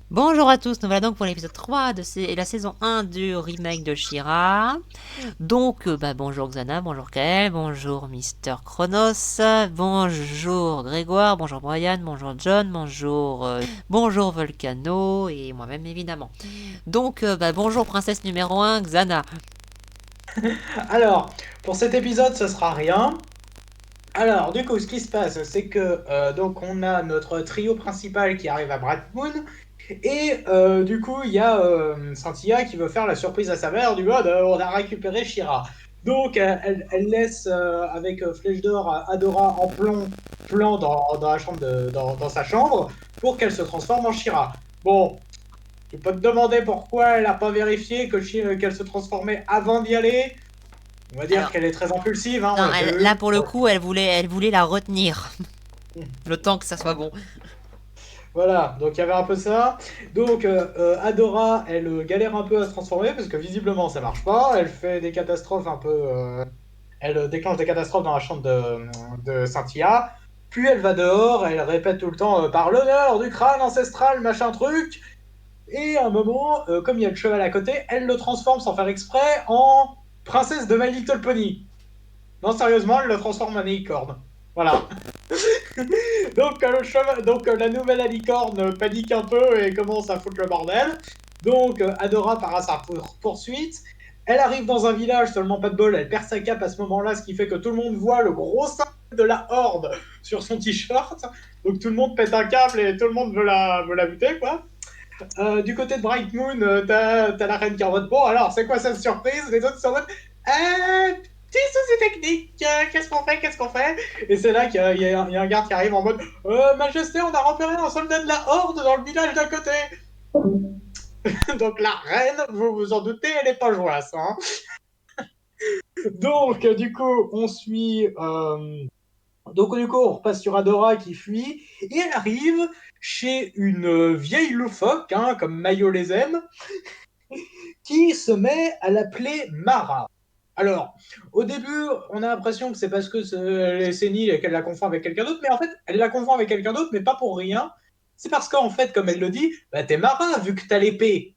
Bonjour à tous, nous voilà donc pour l'épisode 3 de la saison 1 du remake de She-Ra. Donc, bonjour Xana, bonjour Kael, bonjour Mister Chronos, bonjour Grégoire, bonjour Brian, bonjour John, bonjour Volcano et moi-même évidemment. Donc, bonjour princesse numéro 1, Xana. Alors, pour cet épisode, ce sera rien. Alors, du coup, ce qui se passe, c'est que donc on a notre trio principal qui arrive à Bright Moon, et du coup, il y a Cynthia qui veut faire la surprise à sa mère du mode on a récupéré Shira. Donc, elle laisse avec Flèche d'Or Adora en plan dans la chambre dans sa chambre pour qu'elle se transforme en Shira. Bon, tu peux te demander pourquoi elle n'a pas vérifié qu'elle se transformait avant d'y aller. On va dire Alors, qu'elle est très impulsive, hein, on non, l'a déjà là vu. pour le coup, elle voulait la retenir. Le temps que ça soit bon. Voilà, donc il y avait un peu ça. Donc Adora, elle galère un peu à se transformer parce que visiblement ça marche pas. Elle fait des catastrophes un peu. Elle déclenche des catastrophes dans la chambre de Cynthia. Puis elle va dehors, elle répète tout le temps par l'honneur du crâne ancestral, machin truc. Et à un moment, comme il y a le cheval à côté, elle le transforme sans faire exprès en princesse de My Little Pony. Non, sérieusement, elle le transforme en licorne. Voilà. Donc la nouvelle licorne panique un peu et commence à foutre le bordel. Donc Adora part à sa poursuite. Elle arrive dans un village, seulement pas de bol, elle perd sa cape à ce moment-là, ce qui fait que tout le monde voit le gros symbole de la horde sur son t-shirt. Donc tout le monde pète un câble et tout le monde veut la buter, quoi. Du côté de Bright Moon, t'as la reine qui est en mode bon, alors c'est quoi cette surprise? Les autres sont en mode petit souci technique, qu'est-ce qu'on fait? Et c'est là qu'il y a un garde qui arrive en mode Majesté, on a repéré un soldat de la Horde dans le village d'à côté. Donc la reine, vous vous en doutez, elle est pas joyeuse. Hein. Donc du coup, on suit. Donc du coup, on repasse sur Adora qui fuit et elle arrive chez une vieille loufoque, hein, comme Mayo les aime, qui se met à l'appeler Mara. Alors, au début, on a l'impression que c'est parce que elle est sénile et qu'elle la confond avec quelqu'un d'autre, mais en fait, elle la confond avec quelqu'un d'autre, mais pas pour rien. C'est parce qu'en fait, comme elle le dit, bah, t'es Mara vu que t'as l'épée.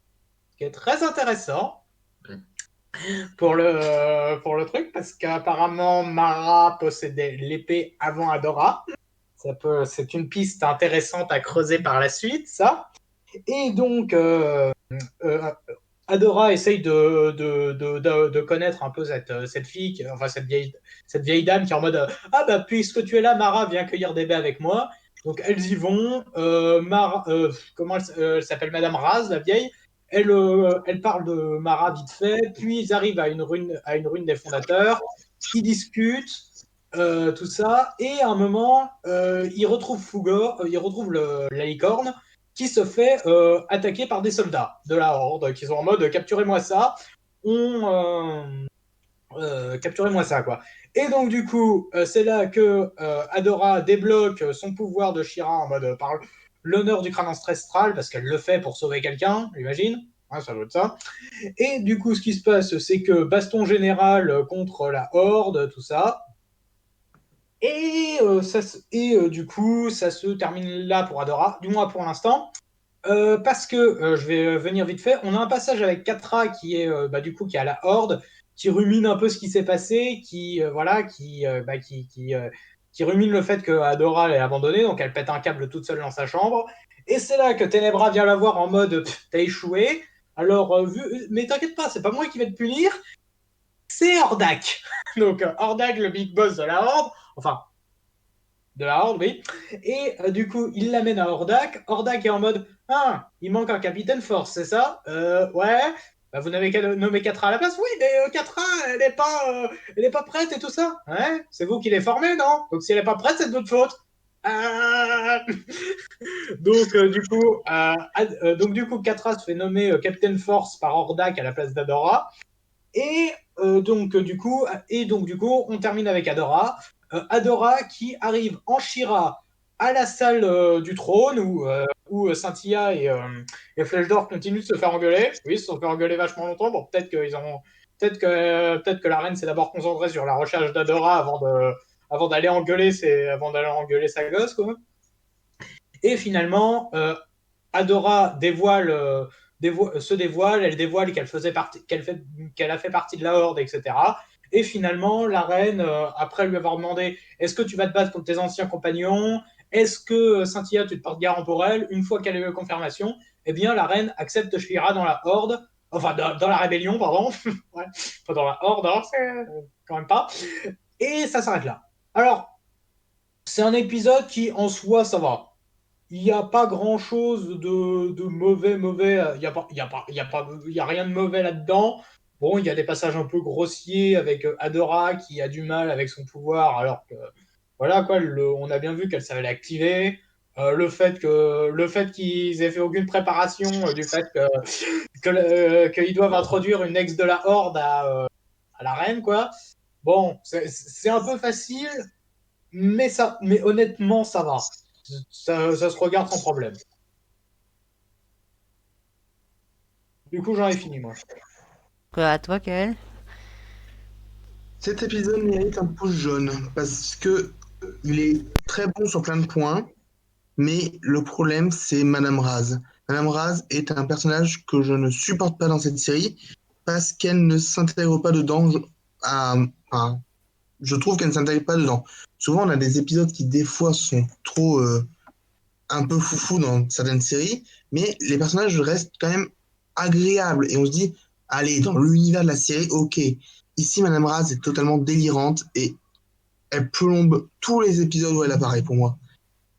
Ce qui est très intéressant pour le truc, parce qu'apparemment, Mara possédait l'épée avant Adora. C'est une piste intéressante à creuser par la suite, ça. Et donc, euh, Adora essaye de connaître un peu cette fille, enfin cette vieille dame qui est en mode ah bah puisque tu es là, Mara, viens cueillir des baies avec moi. Donc elles y vont. Comment elle s'appelle Madame Raz, la vieille. Elle parle de Mara vite fait, puis ils arrivent à une rune des fondateurs. Ils discutent, tout ça, et à un moment, ils retrouvent Fugo, ils retrouvent la licorne, qui se fait attaquer par des soldats de la Horde, qui sont en mode capturez-moi ça, on, capturez-moi ça, quoi. Et donc, du coup, c'est là que Adora débloque son pouvoir de Shira en mode par l'honneur du crâne ancestral, parce qu'elle le fait pour sauver quelqu'un, j'imagine. Ouais, ça doit être ça. Et du coup, ce qui se passe, c'est que baston général contre la Horde, tout ça. Et, du coup, ça se termine là pour Adora, du moins pour l'instant. Parce que je vais venir vite fait. On a un passage avec Catra qui est du coup qui est à la Horde, qui rumine un peu ce qui s'est passé, qui rumine le fait que Adora l'ait abandonnée, donc elle pète un câble toute seule dans sa chambre. Et c'est là que Tenebra vient la voir en mode t'as échoué. Alors, mais t'inquiète pas, c'est pas moi qui vais te punir, c'est Hordak. Donc Hordak, le big boss de la Horde, enfin de la Horde, oui. Et du coup, il l'amène à Hordak. Hordak est en mode ah, il manque un capitaine force, c'est ça Ouais. Bah, vous n'avez qu'à nommer Catra à la place. Oui, mais Catra, elle est pas prête et tout ça. Ouais, c'est vous qui l'avez formée, non? Donc si elle est pas prête, c'est de votre faute. Euh... donc du coup, Catra se fait nommer Captain Force par Hordak à la place d'Adora. Et donc du coup, on termine avec Adora. Adora qui arrive en Shira à la salle du trône où Cynthia et Flèche d'Or continuent de se faire engueuler. Oui, ils se sont fait engueuler vachement longtemps. Bon, peut-être que la reine s'est d'abord concentrée sur la recherche d'Adora avant d'aller engueuler sa gosse, quoi. Et finalement, Adora se dévoile, elle dévoile qu'elle a fait partie de la Horde, etc. Et finalement, la reine, après lui avoir demandé est-ce que tu vas te battre contre tes anciens compagnons, est-ce que Cynthia, tu te portes garant pour elle, une fois qu'elle a eu la confirmation, eh bien, la reine accepte Shira dans la Horde, enfin, dans la rébellion, pardon. Ouais, pas dans la Horde, alors c'est quand même pas. Et ça s'arrête là. Alors, c'est un épisode qui, en soi, ça va. Il n'y a pas grand-chose de mauvais. Il y a rien de mauvais là-dedans. Bon, il y a des passages un peu grossiers avec Adora qui a du mal avec son pouvoir, alors que voilà quoi, on a bien vu qu'elle savait l'activer. Le fait qu'ils aient fait aucune préparation du fait qu'ils doivent introduire une ex de la Horde à la reine, quoi. Bon, c'est un peu facile, mais honnêtement, ça va. Ça se regarde sans problème. Du coup, j'en ai fini, moi. Quoi, à toi, Kael? Cet épisode mérite un pouce jaune parce que il est très bon sur plein de points, mais le problème c'est Madame Raz. Madame Raz est un personnage que je ne supporte pas dans cette série parce qu'elle ne s'intègre pas dedans. Enfin, je trouve qu'elle ne s'intègre pas dedans. Souvent, on a des épisodes qui des fois sont trop un peu foufou dans certaines séries, mais les personnages restent quand même agréables et on se dit, allez, dans l'univers de la série, ok. Ici, Madame Raz est totalement délirante et elle plombe tous les épisodes où elle apparaît pour moi.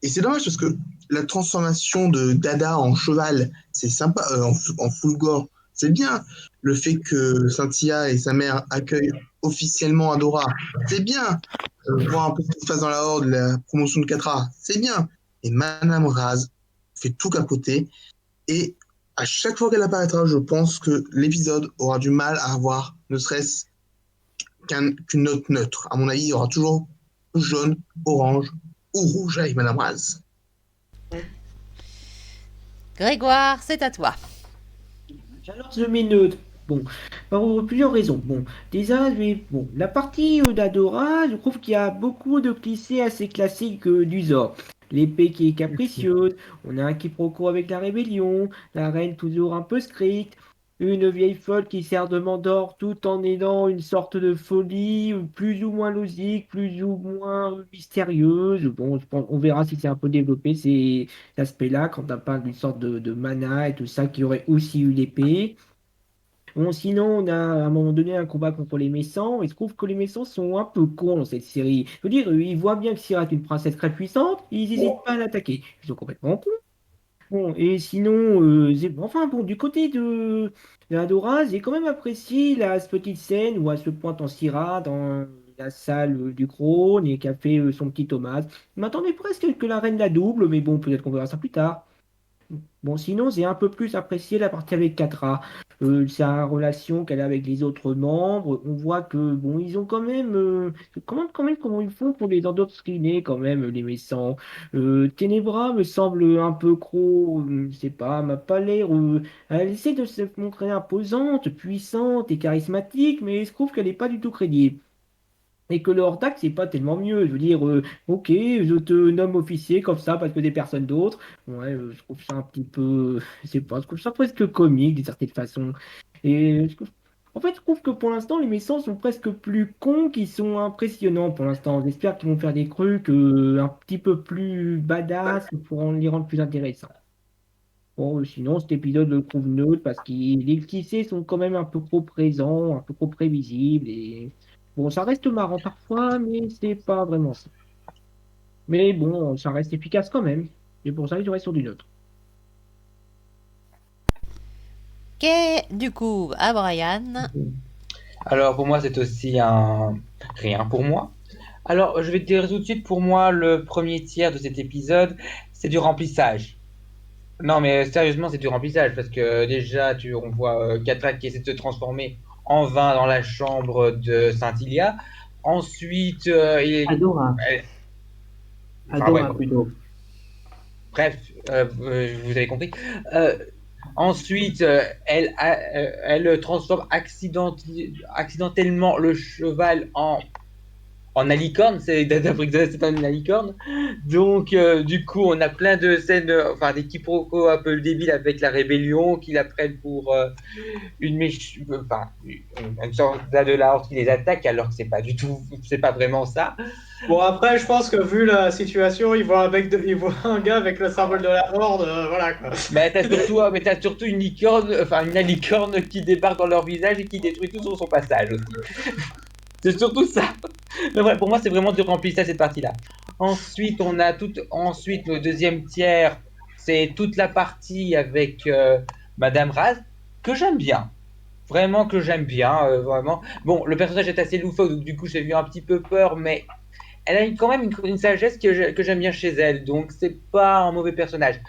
Et c'est dommage parce que la transformation de Dada en cheval, c'est sympa, en full gore, c'est bien. Le fait que Cynthia et sa mère accueillent officiellement Adora, c'est bien. Voir un peu ce qui se passe dans la Horde, la promotion de Catra, c'est bien. Et Madame Raz fait tout capoter. Et à chaque fois qu'elle apparaîtra, je pense que l'épisode aura du mal à avoir ne serait-ce qu'une note neutre. À mon avis, il y aura toujours jaune, orange ou rouge avec Madame Raz. Grégoire, c'est à toi. Alors, je mets neutre. Bon, pour plusieurs raisons. Bon, déjà, bon, la partie d'Adora, je trouve qu'il y a beaucoup de clichés assez classiques du Zor. L'épée qui est capricieuse, on a un quiproquo avec la rébellion, la reine toujours un peu stricte, une vieille folle qui sert de mentor tout en ayant une sorte de folie plus ou moins logique, plus ou moins mystérieuse. Bon, on verra si c'est un peu développé cet aspect-là quand on parle d'une sorte de mana et tout ça qui aurait aussi eu l'épée. Bon, sinon, on a à un moment donné un combat contre les méchants, et je trouve que les méchants sont un peu cons dans cette série. Je veux dire, ils voient bien que Syrat est une princesse très puissante, ils n'hésitent pas à l'attaquer. Ils sont complètement cons. Bon, et sinon, enfin bon, du côté de Adora, j'ai quand même apprécié cette petite scène où elle se pointe en Syrat dans la salle du trône et qu'elle fait son petit hommage. Je m'attendais presque que la reine la double, mais bon, peut-être qu'on verra ça plus tard. Bon, sinon, j'ai un peu plus apprécié la partie avec Catra. Sa relation qu'elle a avec les autres membres. On voit que, bon, ils ont quand même. Comment ils font pour les endoctriner, quand même, les méchants. Ténébra me semble un peu trop. Je sais pas, m'a pas l'air. Elle essaie de se montrer imposante, puissante et charismatique, mais je trouve qu'elle n'est pas du tout crédible. Et que le hors-tac, c'est pas tellement mieux. Je veux dire, ok, je te nomme officier comme ça parce que des personnes d'autres. Ouais, je trouve ça un petit peu, je sais pas, je trouve ça presque comique d'une certaine façon. Et en fait, je trouve que pour l'instant, les méchants sont presque plus cons qu'ils sont impressionnants pour l'instant. J'espère qu'ils vont faire des trucs un petit peu plus badass pour les rendre plus intéressants. Bon, sinon, cet épisode je le trouve neutre parce que les clichés sont quand même un peu trop présents, un peu trop prévisibles et bon, ça reste marrant parfois, mais c'est pas vraiment ça. Mais bon, ça reste efficace quand même. Et pour ça, je reste sur du neutre. Du coup, à Brian. Alors pour moi, c'est aussi un rien pour moi. Alors je vais te dire tout de suite, pour moi, le premier tiers de cet épisode, c'est du remplissage. Non, mais sérieusement, c'est du remplissage parce que déjà, on voit Catra qui essaie de se transformer en vin dans la chambre de Saint-Ilia. Ensuite, Adora. elle- enfin, ouais, Adora plutôt. bref, vous avez compris. Euh, Ensuite, elle transforme accidentellement le cheval en alicorne, c'est d'après que c'est une alicorne. Donc, du coup, on a plein de scènes, enfin des quiproquos un peu débiles avec la rébellion qui la prennent pour enfin, une sorte de la horde qui les attaque, alors que c'est pas du tout, c'est pas vraiment ça. Bon, après, je pense que vu la situation, ils voient un gars avec le symbole de la horde, voilà quoi. Mais t'as surtout une licorne, enfin une alicorne qui débarque dans leur visage et qui détruit tout sur son passage aussi. C'est surtout ça. Mais voilà, pour moi, c'est vraiment du remplissage cette partie-là. Ensuite, le deuxième tiers, c'est toute la partie avec Madame Raz, que j'aime bien. Vraiment que j'aime bien, vraiment. Bon, le personnage est assez loufoque, donc du coup, j'ai eu un petit peu peur, mais elle a quand même une sagesse que j'aime bien chez elle, donc c'est pas un mauvais personnage.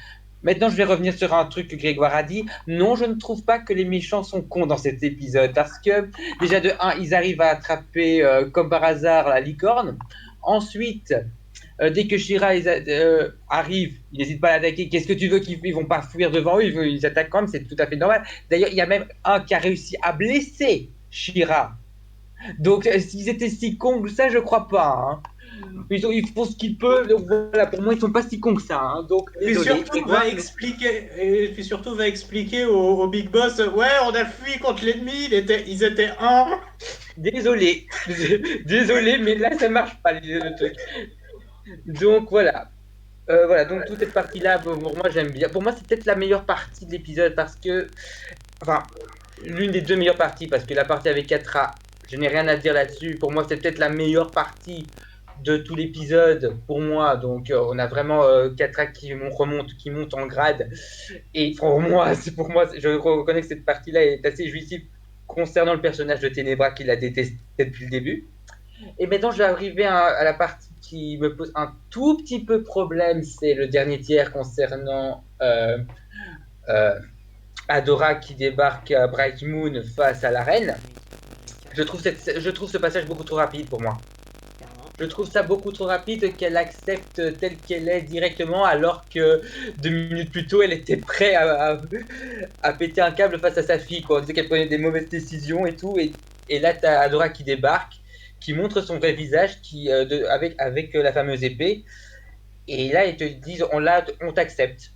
Maintenant, je vais revenir sur un truc que Grégoire a dit. Non, je ne trouve pas que les méchants sont cons dans cet épisode, parce que déjà de un, ils arrivent à attraper comme par hasard la licorne. Ensuite, dès que Shira arrive, ils n'hésitent pas à l'attaquer. Qu'est-ce que tu veux qu'ils vont pas fuir devant eux, ils attaquent quand même, c'est tout à fait normal. D'ailleurs, il y a même un qui a réussi à blesser Shira. Donc, s'ils étaient si cons, ça, je crois pas. Hein. Ils font ce qu'ils peuvent. Donc, voilà, pour moi, ils sont pas si cons que ça. Hein. Donc, Et désolé. surtout va expliquer au Big Boss, ouais, on a fui contre l'ennemi, ils étaient un. Désolé. Désolé, mais là, ça marche pas, le truc. Donc, voilà. Voilà, donc toute cette partie-là, pour moi, j'aime bien. Pour moi, c'est peut-être la meilleure partie de l'épisode parce que. Enfin, l'une des deux meilleures parties, parce que la partie avec Catra, je n'ai rien à dire là-dessus. Pour moi, c'est peut-être la meilleure partie de tout l'épisode pour moi. Donc, on a vraiment Catra qui monte en grade. Et pour moi, je reconnais que cette partie-là est assez jouissive concernant le personnage de Ténébra qui la déteste depuis le début. Et maintenant, je vais arriver à la partie qui me pose un tout petit peu problème. C'est le dernier tiers concernant Adora qui débarque à Bright Moon face à la reine. Je trouve ce passage beaucoup trop rapide pour moi. Je trouve ça beaucoup trop rapide qu'elle accepte telle qu'elle est directement, alors que 2 minutes plus tôt, elle était prête à péter un câble face à sa fille. Quoi. On disait qu'elle prenait des mauvaises décisions et tout. Et là, tu as Adora qui débarque, qui montre son vrai visage avec la fameuse épée. Et là, ils te disent, on t'accepte.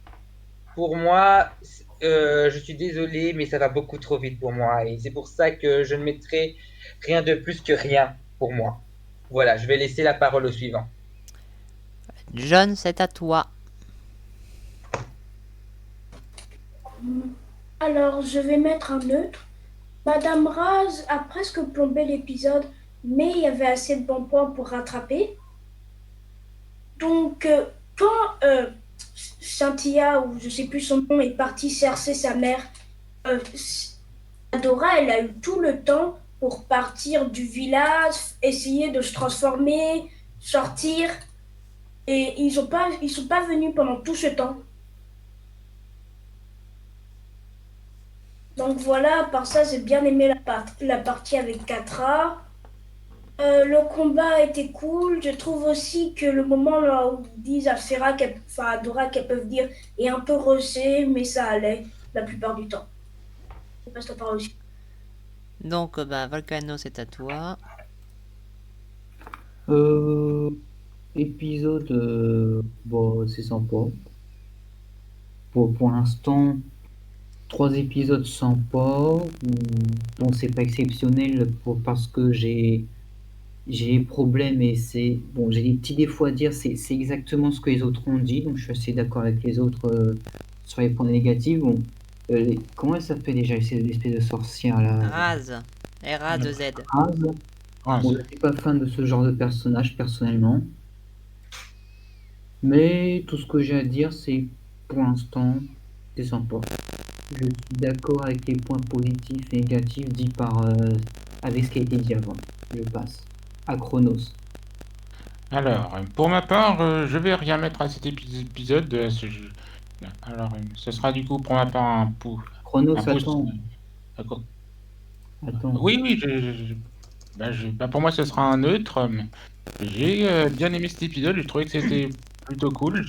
Pour moi, je suis désolé, mais ça va beaucoup trop vite pour moi. Et c'est pour ça que je ne mettrai rien de plus que rien pour moi. Voilà, je vais laisser la parole au suivant. John, c'est à toi. Alors, je vais mettre un neutre. Madame Raz a presque plombé l'épisode, mais il y avait assez de bons points pour rattraper. Donc, quand Cynthia, ou je sais plus son nom, est partie chercher sa mère, Adora, elle a eu tout le temps pour partir du village, essayer de se transformer, sortir. Et ils sont pas venus pendant tout ce temps. Donc voilà, par ça, j'ai bien aimé la partie avec Catra. Le combat était cool. Je trouve aussi que le moment là où ils disent à Adora qu'elles peuvent dire est un peu rushé, mais ça allait la plupart du temps. Je passe la parole aussi. Donc, Volcano, c'est à toi. Épisode, bon, c'est sympa. Pour l'instant, 3 épisodes sympas. Bon, c'est pas exceptionnel parce que j'ai des problèmes et c'est bon, j'ai des petits défauts à dire. C'est exactement ce que les autres ont dit, donc je suis assez d'accord avec les autres sur les points négatifs. Bon, comment elle s'appelle déjà cette espèce de sorcière là? Raz. R-A-2-Z. Raz. Ouais, Bon, je suis pas fan de ce genre de personnage personnellement. Mais tout ce que j'ai à dire, c'est pour l'instant, c'est sympa. Je suis d'accord avec les points positifs et négatifs dits avec ce qui a été dit avant. Je passe à Chronos. Alors, pour ma part, je vais rien mettre à cet épisode. Alors, ce sera du coup pour ma part un pouce. Chronos, Un pouce. attends. Oui, oui, pour moi, ce sera un neutre. Mais j'ai bien aimé cet épisode. J'ai trouvé que c'était plutôt cool.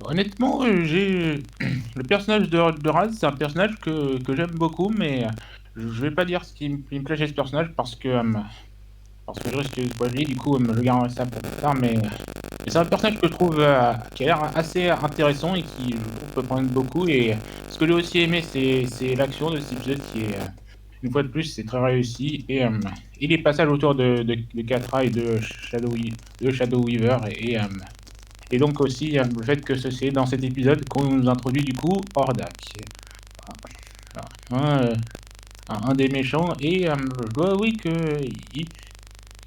Honnêtement, le personnage de Raz, c'est un personnage que j'aime beaucoup, mais je vais pas dire ce qui me plaît chez ce personnage parce que parce que je risque de spoiler, du coup, je garderai ça pour plus tard, mais c'est un personnage que je trouve qui a l'air assez intéressant et qui, je trouve, peut prendre beaucoup. Et ce que j'ai aussi aimé, c'est l'action de cet épisode qui est, une fois de plus, c'est très réussi. Et les passages autour de Catra et de Shadow Weaver. Et donc aussi le fait que c'est dans cet épisode qu'on nous introduit du coup Hordak. Un des méchants. Et je dois avouer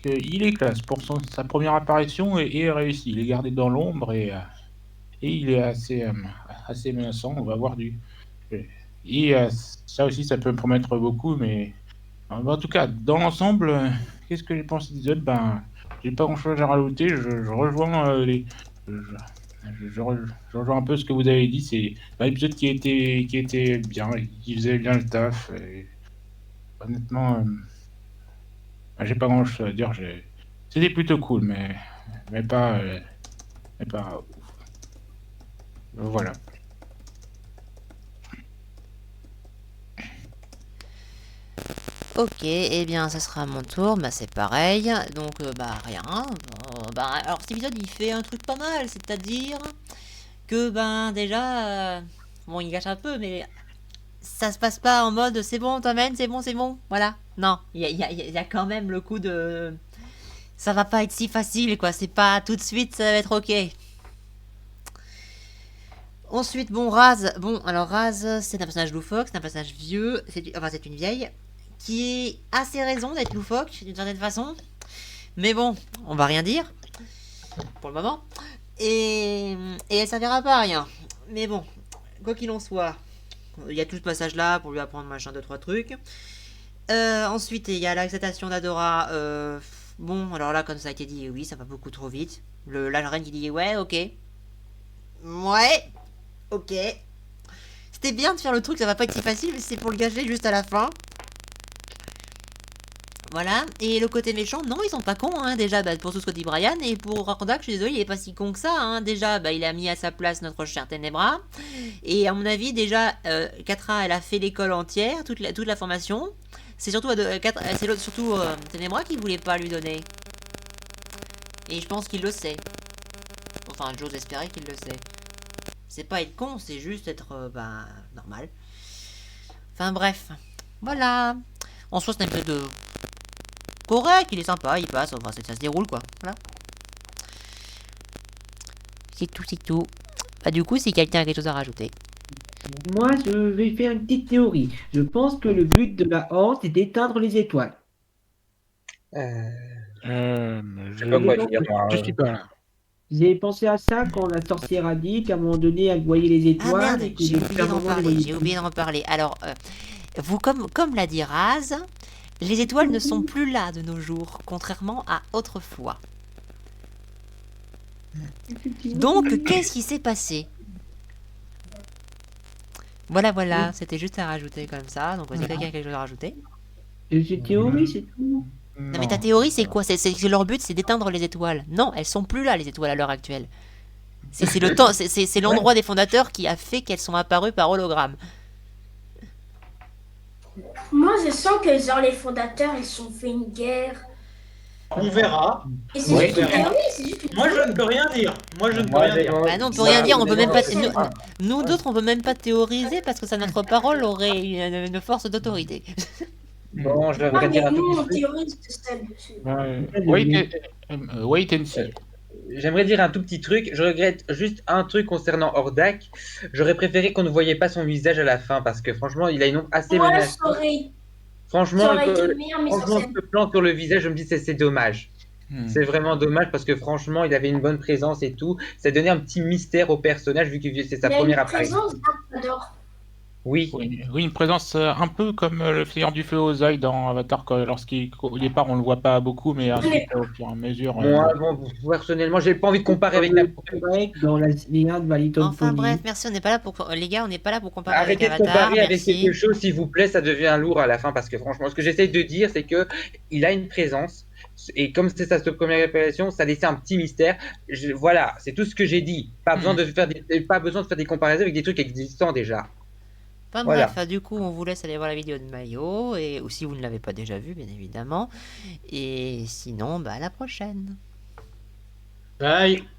qu'il est classe pour sa première apparition et réussi. Il est gardé dans l'ombre et il est assez menaçant. On va voir et ça aussi, ça peut me promettre beaucoup, mais en tout cas, dans l'ensemble, qu'est-ce que j'ai pensé de l'épisode? Ben, j'ai pas grand-chose à rajouter. Je rejoins je, je rejoins un peu ce que vous avez dit. C'est un épisode qui était bien, qui faisait bien le taf. Et honnêtement, j'ai pas grand-chose à dire. C'était plutôt cool, mais pas, ouf. Voilà. Ok, eh bien, ça sera à mon tour. Bah, c'est pareil. Donc, bah, rien. Bah, alors, cet épisode, il fait un truc pas mal. C'est-à-dire que, ben, déjà, bon, il gâche un peu, mais ça se passe pas en mode c'est bon, t'emmènes, c'est bon. Voilà. Non, il y a quand même le coup de. Ça va pas être si facile, quoi. C'est pas tout de suite, ça va être ok. Ensuite, bon, Raz. Bon, alors, Raz, c'est un personnage loufoque, c'est un personnage vieux. C'est une vieille qui est assez raison d'être loufoque d'une certaine façon. Mais bon, on va rien dire pour le moment. Et elle servira pas à rien. Mais bon, quoi qu'il en soit, il y a tout ce passage là pour lui apprendre machin 2-3 trucs. Ensuite, il y a l'acceptation d'Adora. Bon, alors là, comme ça a été dit, oui, ça va beaucoup trop vite. La reine qui dit ouais, ok. Ouais, ok. C'était bien de faire le truc, ça va pas être si facile, mais c'est pour le gâcher juste à la fin. Voilà, et le côté méchant, non, ils sont pas cons, hein, déjà, bah, pour tout ce que dit Brian, et pour Hordak, je suis désolé, il est pas si con que ça, hein, déjà, bah, il a mis à sa place notre cher Ténébra, et à mon avis, déjà, Catra, elle a fait l'école entière, toute la formation, c'est surtout, surtout Ténébra qui voulait pas lui donner, et je pense qu'il le sait, enfin, j'ose espérer qu'il le sait, c'est pas être con, c'est juste être, bah, normal, enfin, bref, voilà, en soi, c'est un peu de... correct, il est sympa, il passe, enfin, ça se déroule quoi. Voilà. C'est tout. Bah, du coup, si quelqu'un a quelque chose à rajouter. Moi, je vais faire une petite théorie. Je pense que le but de la horde, c'est d'éteindre les étoiles. Je sais pas quoi dire, moi. Je suis pas là. J'ai pensé à ça quand la sorcière a dit qu'à un moment donné, elle voyait les Ah étoiles. merde, et que j'ai depuis oublié un d'en moment, elle parler. voyait J'ai oublié d'en parler. Alors, vous, comme l'a dit Raz, les étoiles ne sont plus là de nos jours, contrairement à autrefois. Donc, qu'est-ce qui s'est passé? Voilà, c'était juste à rajouter comme ça. Donc, si quelqu'un a quelque chose à rajouter. C'est une théorie, c'est tout. Non, mais ta théorie, c'est quoi? C'est leur but, c'est d'éteindre les étoiles. Non, elles sont plus là, les étoiles, à l'heure actuelle. C'est le temps, c'est l'endroit des fondateurs qui a fait qu'elles sont apparues par hologramme. Moi, je sens que genre les fondateurs, ils se sont fait une guerre. On verra. Et c'est Oui, juste une on verra. théorie, c'est juste une Moi, je théorie. ne peux rien dire. Bah non, on peut rien dire, on peut même pas. Nous d'autres, on peut même pas théoriser parce que ça, notre parole aurait une force d'autorité. Bon, je Ah, devrais mais dire un nous, on tout petit truc. théorise celle dessus. Wait and see. J'aimerais dire un tout petit truc. Je regrette juste un truc concernant Hordak. J'aurais préféré qu'on ne voyait pas son visage à la fin parce que franchement, il a une ombre assez Moi, menaçante. Franchement, ça aurait été une meilleure mise en franchement, scène. ce plan sur le visage, je me dis c'est dommage. C'est vraiment dommage parce que franchement, il avait une bonne présence et tout. Ça donnait un petit mystère au personnage vu que c'est sa Il y a première une apparition. présence d'Adore. Oui. Oui, une présence un peu comme le Seigneur du Feu aux ailes dans Avatar, lorsqu'au départ on le voit pas beaucoup, mais ensuite au fur et à mesure. Moi, bon, personnellement, j'ai pas envie de comparer avec la. Dans la lignée de Valiton Enfin bref, merci, on n'est pas là pour... Les gars, on n'est pas là pour comparer Arrêtez avec de Avatar, comparer avec merci. quelque chose, s'il vous plaît, ça devient lourd à la fin parce que franchement, ce que j'essaie de dire, c'est que il a une présence et comme c'est sa première apparition, ça laissait un petit mystère. Voilà, c'est tout ce que j'ai dit. Pas besoin de faire des comparaisons avec des trucs existants déjà. Enfin Voilà. bref, du coup, on vous laisse aller voir la vidéo de Mayo, ou si vous ne l'avez pas déjà vue, bien évidemment. Et sinon, à la prochaine. Bye.